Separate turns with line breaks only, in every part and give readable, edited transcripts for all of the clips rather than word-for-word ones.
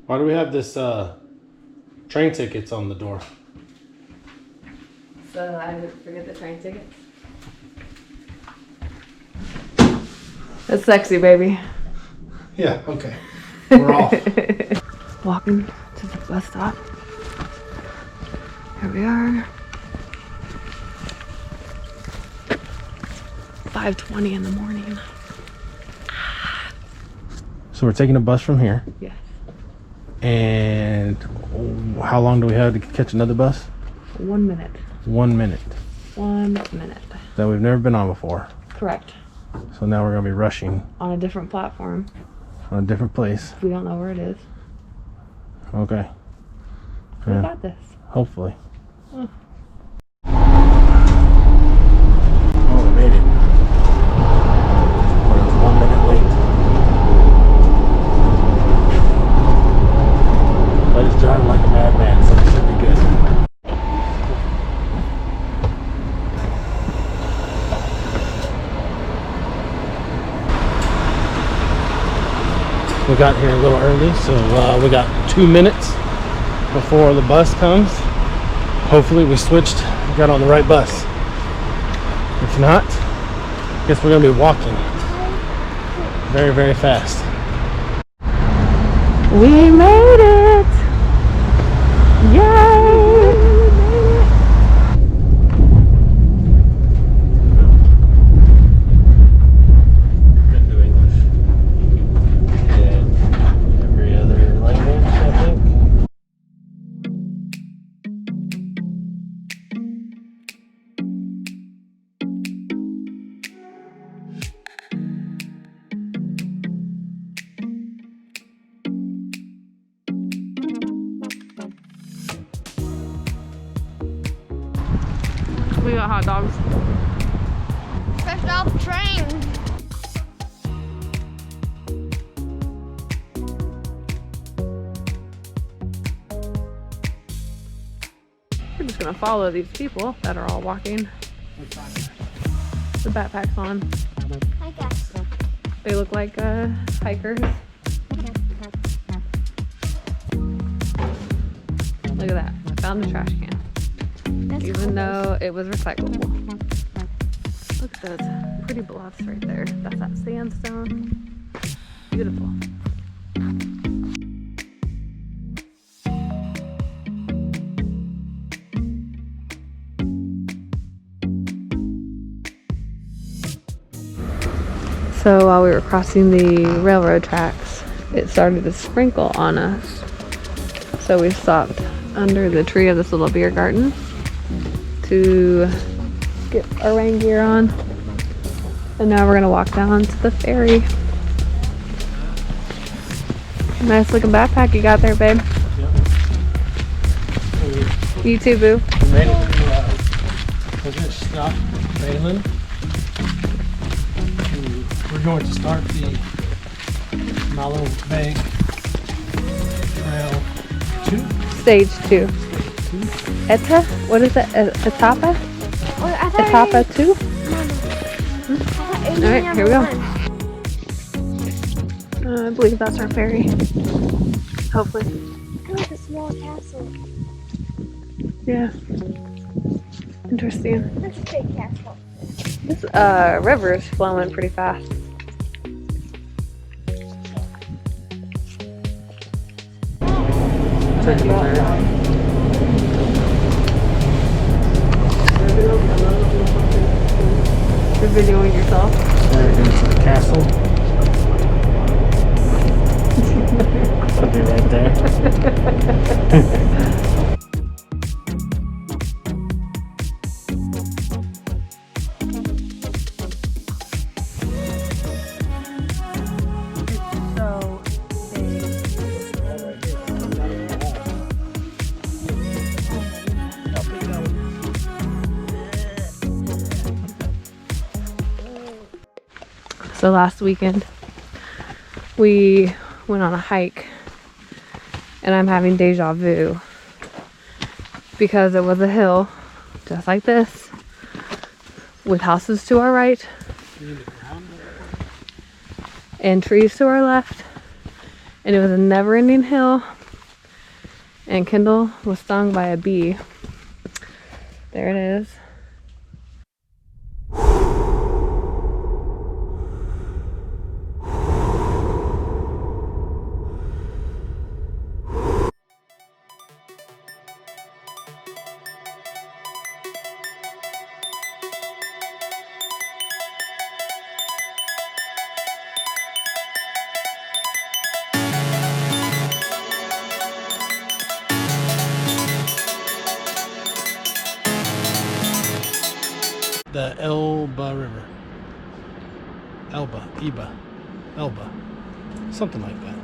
Why do we have this train tickets on the door?
So I would forget the train tickets. That's sexy, baby.
Yeah, okay. We're off.
Walking to the bus stop. Here we are. 5:20 in the morning.
So we're taking a bus from here.
Yes.
And how long do we have to catch another bus?
1 minute.
1 minute.
1 minute.
That we've never been on before.
Correct.
So now we're going to be rushing
On a different platform.
on a different place.
We don't know where it is.
Okay.
We
Yeah,
got this.
hopefully.
Oh.
Oh, we made it. But it was 1 minute late. But it's driving like a madman, so it should be good. We got here a little early, so we got 2 minutes before the bus comes. Hopefully we switched, got on the right bus. If not, I guess we're gonna be walking very, very fast.
We made it! Yay!
Couldn't do English. And every other language, I think.
We got hot dogs.
Fresh off the train.
We're just gonna follow these people that are all walking. The backpacks on.
I guess.
They look like hikers. Look at that. I found a trash can. Even though it was recyclable. Look at those pretty bluffs right there. That's that sandstone. Beautiful. So while we were crossing the railroad tracks, it started to sprinkle on us. So we stopped under the tree of this little beer garden to get our rain gear on. And now we're gonna walk down to the ferry. Nice looking backpack you got there, babe.
Yep.
You too, boo.
We made it to President Stop Balin. We're going to start the Malo Bay Trail 2.
Stage 2. Eta? What is it? Etapa? Etapa 2? Alright, here we go. I believe that's our ferry. Hopefully.
Look, a small castle.
Yeah. Interesting.
That's a big castle.
This river is flowing pretty fast.
Taking the ferry.
You're videoing yourself.
We're going to the castle. I'll be right there.
So last weekend we went on a hike and I'm having deja vu because it was a hill just like this with houses to our right and trees to our left, and it was a never-ending hill And Kendall was stung by a bee. There it is.
The Elba River. Elba. Something like that.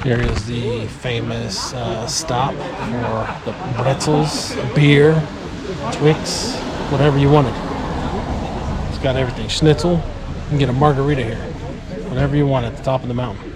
Here is the famous stop for the pretzels, beer, Twix, whatever you wanted. It's got everything. Schnitzel. You can get a margarita here. Whatever you want at the top of the mountain.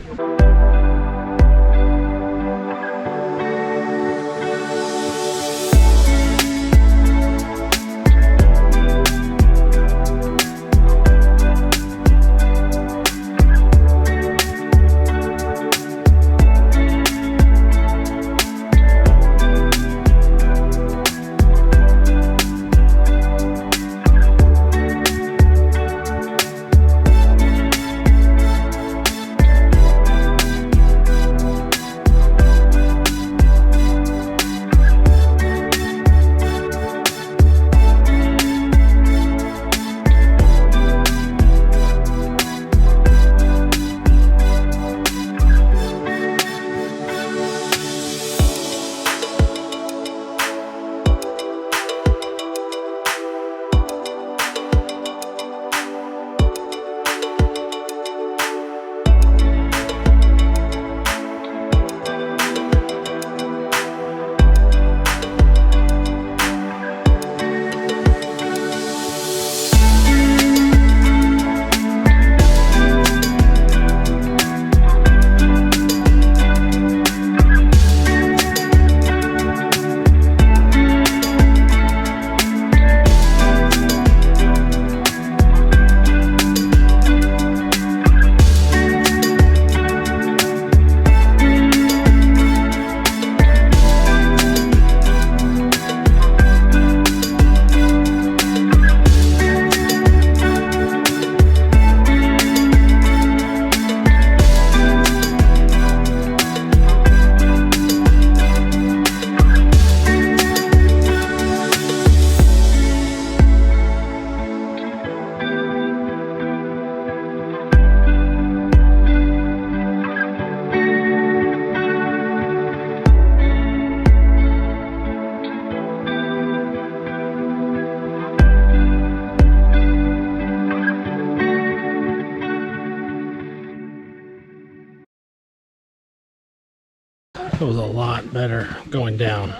It was a lot better going down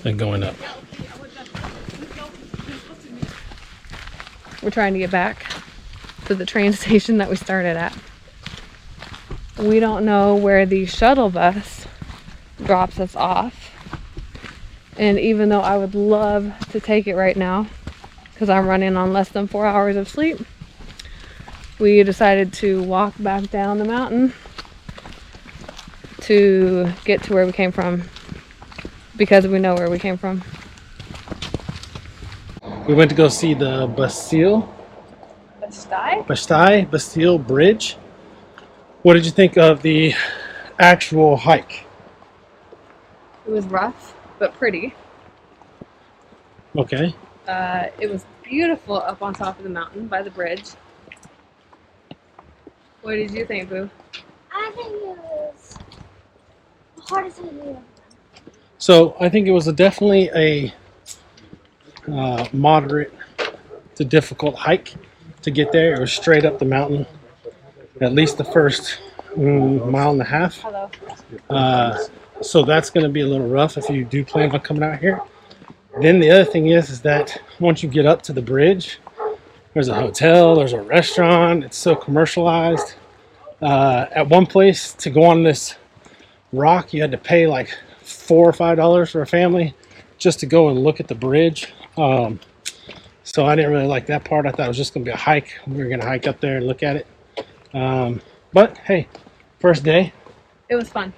than going up.
We're trying to get back to the train station that we started at. We don't know where the shuttle bus drops us off. And even though I would love to take it right now, because I'm running on less than 4 hours of sleep, we decided to walk back down the mountain to get to where we came from, because we know where we came from.
We went to go see the Bastei Bridge. What did you think of the actual hike?
It was rough, but pretty.
Okay.
It was beautiful up on top of the mountain by the bridge. What did you think, Boo?
I think it was the hardest thing to do.
So I think it was definitely a moderate to difficult hike to get there. It was straight up the mountain, at least the first mile and a half.
Hello.
So that's going to be a little rough if you do plan on coming out here. Then the other thing is that once you get up to the bridge, there's a hotel, there's a restaurant. It's so commercialized. At one place to go on this rock, you had to pay like $4 or $5 for a family just to go and look at the bridge. So I didn't really like that part. I thought it was just going to be a hike. We were going to hike up there and look at it. But hey, first day.
It was fun.